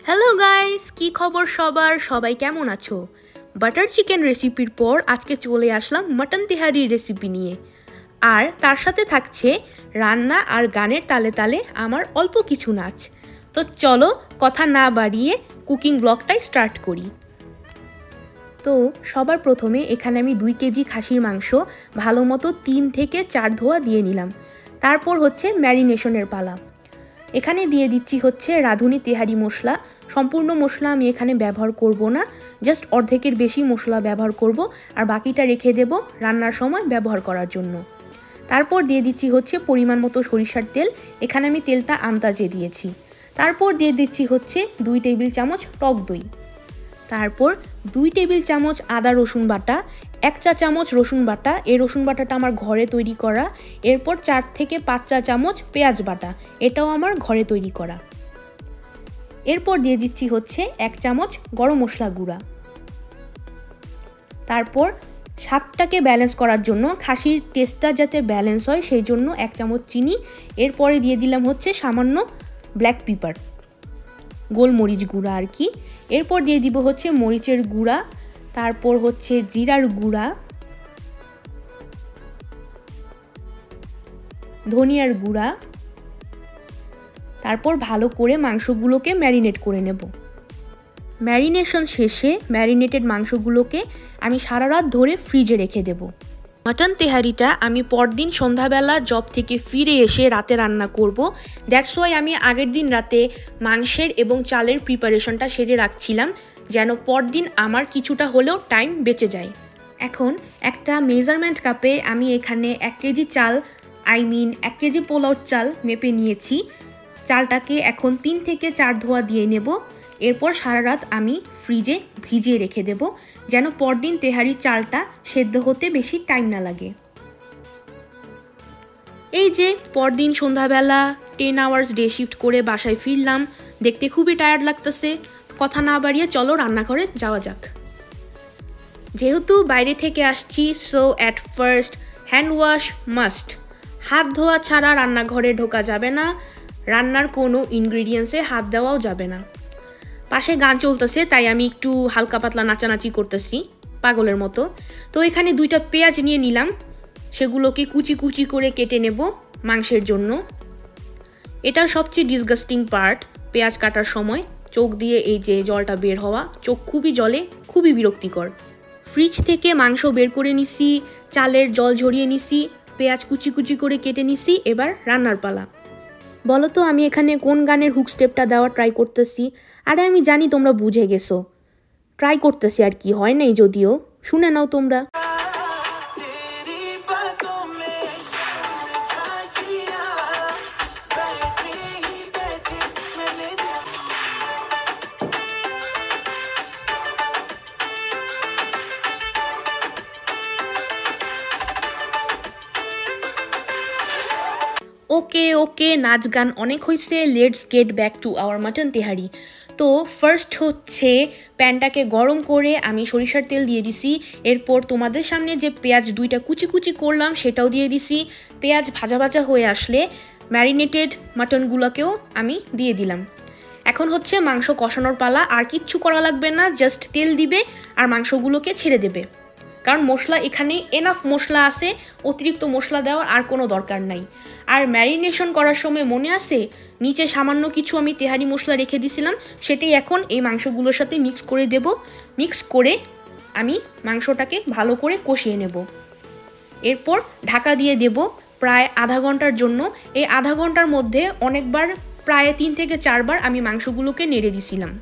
Hello guys, কি খবর সবার? সবাই কেমন আছো? বাটার চিকেন রেসিপির পর আজকে চলে আসলাম মটন তেহারি রেসিপি নিয়ে। আর তার সাথে থাকছে রান্না আর গানের তালে তালে আমার অল্প কিছু নাচ। তো চলো কথা না বাড়িয়ে কুকিং ব্লগটাই স্টার্ট করি। তো সবার প্রথমে এখানে আমি 2 কেজি খাসির মাংস ভালো মতো 3 থেকে 4 ধোয়া দিয়ে নিলাম। তারপর হচ্ছে ম্যারিনেশনের পালা। এখানে দিয়ে দিচ্ছি হচ্ছে রাঁধুনি তেহারি মশলা। সম্পূর্ণ মশলা আমি এখানে ব্যবহার করব না, জাস্ট অর্ধেকের বেশি মশলা ব্যবহার করব আর বাকিটা রেখে দেব রান্নার সময় ব্যবহার করার জন্য। তারপর দিয়ে দিচ্ছি হচ্ছে পরিমাণ মতো সরিষার তেল, এখানে আমি তেলটা আন্দাজে দিয়েছি। তারপর দিয়ে দিচ্ছি হচ্ছে 2 টেবিল চামচ টক দই। তারপর 2 টেবিল চামচ আদা রসুন বাটা, 1 চা চামচ রসুন বাটা, এই রসুন বাটাটা আমার ঘরে তৈরি করা। এরপর 4 থেকে 5 চা চামচ পেঁয়াজ বাটা, এটাও আমার ঘরে তৈরি করা। এরপর দিয়ে দিচ্ছি হচ্ছে 1 চামচ গরম মশলা গুঁড়া। তারপর স্বাদটাকে ব্যালেন্স করার জন্য, খাসির টেস্টটা যাতে ব্যালেন্স হয় সেই জন্য 1 চামচ চিনি। এরপরে দিয়ে দিলাম হচ্ছে সামান্য ব্ল্যাক পেপার, গোলমরিচ গুঁড়া আর কি। এরপর দিয়ে দিব হচ্ছে মরিচের গুঁড়া, তারপর হচ্ছে জিরার গুঁড়া, ধনিয়ার গুঁড়া। তারপর ভালো করে মাংসগুলোকে ম্যারিনেট করে নেব। ম্যারিনেশন শেষে ম্যারিনেটেড মাংসগুলোকে আমি সারা রাত ধরে ফ্রিজে রেখে দেব। মটন তেহারিটা আমি পরদিন সন্ধ্যাবেলা জব থেকে ফিরে এসে রাতে রান্না করব। দ্যাটস ওয়াই আমি আগের দিন রাতে মাংসের এবং চালের প্রিপারেশনটা সেরে রাখছিলাম, যেন পরদিন আমার কিছুটা হলেও টাইম বেঁচে যায়। এখন একটা মেজারমেন্ট কাপে আমি এখানে 1 কেজি চাল, 1 কেজি পোলাও চাল মেপে নিয়েছি। চালটাকে এখন 3 থেকে 4 ধোয়া দিয়ে নেব। এরপর সারা রাত আমি ফ্রিজে ভিজিয়ে রেখে দেব, যেন পরদিন তেহারি চালটা সেদ্ধ হতে বেশি টাইম না লাগে। এই যে পরদিন সন্ধ্যাবেলা 10 আওয়ার্স ডে শিফট করে বাসায় ফিরলাম, দেখতে খুবই টায়ার্ড লাগতেছে। কথা না বাড়িয়ে চলো রান্নাঘরে যাওয়া যাক। যেহেতু বাইরে থেকে আসছি, so at first hand wash must. হাত ধোয়া ছাড়া রান্নাঘরে ঢোকা যাবে না, রান্নার কোনো ইনগ্রিডিয়েন্টসে হাত দেওয়াও যাবে না। পাশে গান চলতেছে, তাই আমি একটু হালকা পাতলা নাচানাচি করতেছি পাগলের মতো। তো এখানে 2টা পেঁয়াজ নিয়ে নিলাম, সেগুলোকে কুচি কুচি করে কেটে নেব মাংসের জন্য। এটার সবচেয়ে ডিসগাস্টিং পার্ট, পেঁয়াজ কাটার সময় চোখ দিয়ে এই যে জলটা বের হওয়া, চোখ খুবই জ্বলে, খুবই বিরক্তিকর। ফ্রিজ থেকে মাংস বের করে নিছি, চালের জল ঝরিয়ে নিছি, পেঁয়াজ কুচি কুচি করে কেটে নিছি। এবার রান্নার পালা। বলো তো আমি এখানে কোন গানের হুক স্টেপটা দেওয়া ট্রাই করতেছি? আরে আমি জানি তোমরা বুঝে গেছো, ট্রাই করতেছি আর কি, হয় নাই যদিও, শুনে নাও তোমরা। ওকে ওকে, নাচ গান অনেক হয়েছে, let's get back to our mutton tehari. তো ফার্স্ট হচ্ছে প্যানটাকে গরম করে আমি সরিষার তেল দিয়ে দিছি। এরপর তোমাদের সামনে যে পেঁয়াজ 2টা কুচি কুচি করলাম সেটাও দিয়ে দিছি। পেঁয়াজ ভাজা ভাজা হয়ে আসলে ম্যারিনেটেড মাটনগুলোকেও আমি দিয়ে দিলাম। এখন হচ্ছে মাংস কষানোর পালা, আর কিচ্ছু করা লাগবে না, জাস্ট তেল দিবে আর মাংসগুলোকে ছেড়ে দেবে। কারণ মশলা এখানে এনাফ মশলা আছে, অতিরিক্ত মশলা দেওয়ার আর কোনো দরকার নাই। আর ম্যারিনেশন করার সময় মনে আছে নিচে সামান্য কিছু আমি তেহারি মশলা রেখে দিয়েছিলাম, সেটাই এখন এই মাংসগুলোর সাথে মিক্স করে দেব। মিক্স করে আমি মাংসটাকে ভালো করে কষিয়ে নেব। এরপর ঢাকা দিয়ে দেব প্রায় আধা ঘন্টার জন্য। এই আধা ঘন্টার মধ্যে অনেকবার, প্রায় 3 থেকে 4 বার আমি মাংসগুলোকে নেড়ে দিছিলাম।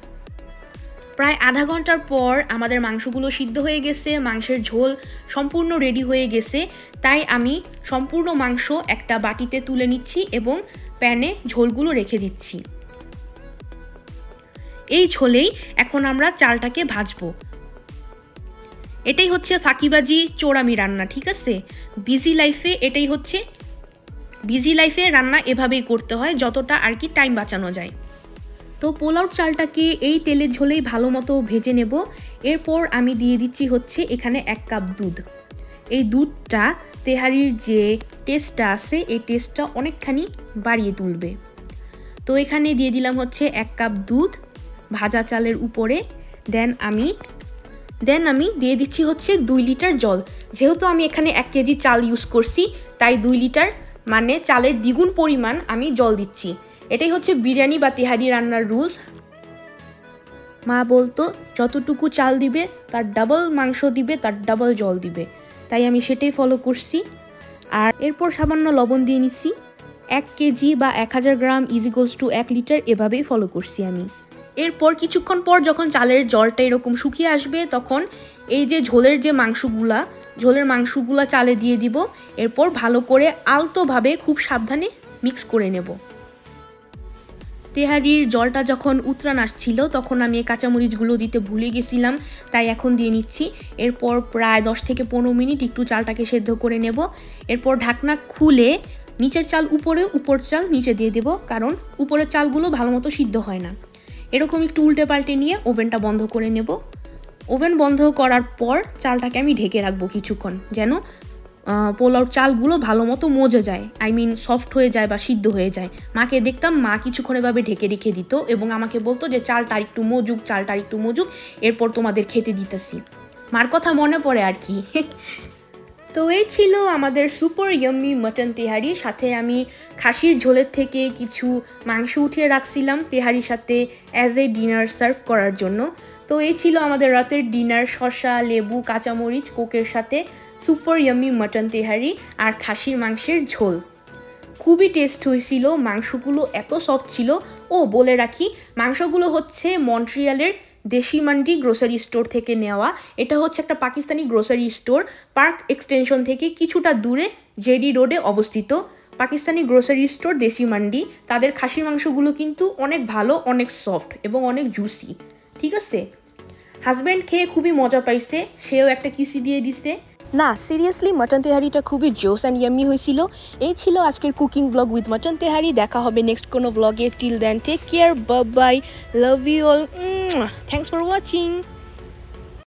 প্রায় আধা ঘন্টার পর আমাদের মাংসগুলো সিদ্ধ হয়ে গেছে, মাংসের ঝোল সম্পূর্ণ রেডি হয়ে গেছে। তাই আমি সম্পূর্ণ মাংস একটা বাটিতে তুলে নিচ্ছি এবং প্যানে ঝোলগুলো রেখে দিচ্ছি। এই ঝোলেই এখন আমরা চালটাকে ভাজবো। এটাই হচ্ছে ফাঁকিবাজি চোরামি রান্না, ঠিক আছে? বিজি লাইফে রান্না এভাবেই করতে হয়, যতটা আর কি টাইম বাঁচানো যায়। তো পোলাও চালটাকে এই তেলের ঝোলেই ভালো মতো ভেজে নেব। এরপর আমি দিয়ে দিচ্ছি হচ্ছে এখানে 1 কাপ দুধ। এই দুধটা তেহারির যে টেস্টটা আছে এই টেস্টটা অনেকখানি বাড়িয়ে তুলবে। তো এখানে দিয়ে দিলাম হচ্ছে 1 কাপ দুধ। ভাজা চালের উপরে। দেন আমি দিয়ে দিচ্ছি হচ্ছে 2 লিটার জল। যেহেতু আমি এখানে 1 কেজি চাল ইউজ করছি, তাই 2 লিটার মানে চালের দ্বিগুণ পরিমাণ আমি জল দিচ্ছি। এটাই হচ্ছে বিরিয়ানি বা তেহারি রান্নার রুলস। মা বলতো যতটুকু চাল দিবে তার ডাবল মাংস দিবে, তার ডাবল জল দিবে, তাই আমি সেটাই ফলো করছি। আর এরপর সামান্য লবণ দিয়ে নিচ্ছি। 1 কেজি বা 1000 গ্রাম ইজিকলস টু 1 লিটার, এভাবেই ফলো করছি আমি। এরপর কিছুক্ষণ পর যখন চালের জলটা এরকম শুকিয়ে আসবে, তখন এই যে ঝোলের মাংসগুলা চালে দিয়ে দিব। এরপর ভালো করে আলতোভাবে খুব সাবধানে মিক্স করে নেব। তেহারির জলটা যখন উতরান আসছিল, তখন আমি এই কাঁচামরিচগুলো দিতে ভুলে গেছিলাম, তাই এখন দিয়ে নিচ্ছি। এরপর প্রায় 10 থেকে 15 মিনিট একটু চালটাকে সেদ্ধ করে নেব। এরপর ঢাকনা খুলে নিচের চাল উপরে, উপর চাল নিচে দিয়ে দেব, কারণ উপরের চালগুলো ভালো মতো সিদ্ধ হয় না। এরকম একটু উল্টে পাল্টে নিয়ে ওভেনটা বন্ধ করে নেব। ওভেন বন্ধ করার পর চালটাকে আমি ঢেকে রাখবো কিছুক্ষণ, যেন পোলাওর চালগুলো ভালো মতো মজে যায়, সফট হয়ে যায় বা সিদ্ধ হয়ে যায়। মাকে দেখতাম মা কিছুক্ষণ এভাবে ঢেকে রেখে দিত এবং আমাকে বলতো যে চালটা একটু মজুক, এরপর তোমাদের খেতে দিতেছি। মার কথা মনে পড়ে আর কি। তো এই ছিল আমাদের সুপার ইয়াম্মি মাটন তেহারি। সাথে আমি খাসির ঝোলের থেকে কিছু মাংস উঠিয়ে রাখছিলাম তেহারির সাথে অ্যাজ এ ডিনার সার্ভ করার জন্য। তো এই ছিল আমাদের রাতের ডিনার, শসা, লেবু, কাঁচামরিচ, কোকের সাথে সুপার ইয়াম্মি মাটন তেহারি আর খাসির মাংসের ঝোল। খুবই টেস্ট হয়েছিল, মাংসগুলো এত সফট ছিল। ও বলে রাখি, মাংসগুলো হচ্ছে মন্ট্রিয়ালের দেশি মান্ডি গ্রোসারি স্টোর থেকে নেওয়া। এটা হচ্ছে একটা Pakistani grocery store, park extension থেকে কিছুটা দূরে জেডি রোডে অবস্থিত। পাকিস্তানি গ্রোসারি স্টোর দেশি মান্ডি। তাদের খাসির মাংসগুলো কিন্তু অনেক ভালো, অনেক সফট এবং অনেক জুসি। ঠিক আছে, হাজব্যান্ড খেয়ে খুবই মজা পাইছে, সেও একটা কিসি দিয়ে দিছে। না সিরিয়াসলি মাটন তেহারিটা খুবই জোস অ্যান্ড ইয়াম্মি হয়েছিল। এই ছিল আজকের cooking blog with mutton tehari. দেখা হবে নেক্সট কোনো ব্লগে। Till then take care, bye bye, love you all, thanks for watching.